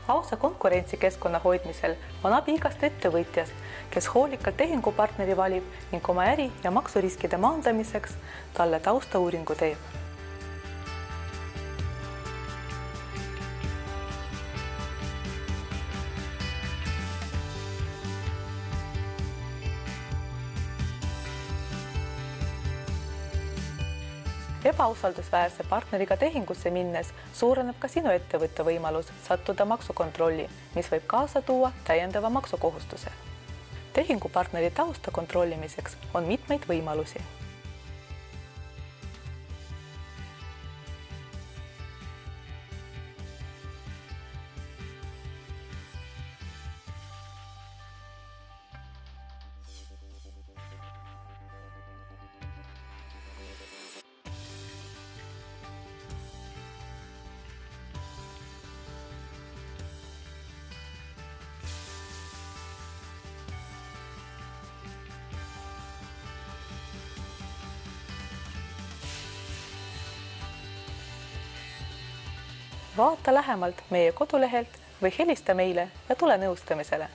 Ausa konkurentsikeskkonna hoidmisel on abi igast ettevõtjast, kes hoolikalt tehingupartneri valib ning oma äri- ja maksuriskide maandamiseks talle taustauuringu teeb. Ebausaldusväärse partneriga tehingusse minnes suureneb ka sinu ettevõtte võimalus sattuda maksukontrolli, mis võib kaasa tuua täiendava maksukohustuse. Tehingupartneri tausta kontrollimiseks on mitmeid võimalusi. Vaata lähemalt meie kodulehelt või helista meile ja tule nõustamisele.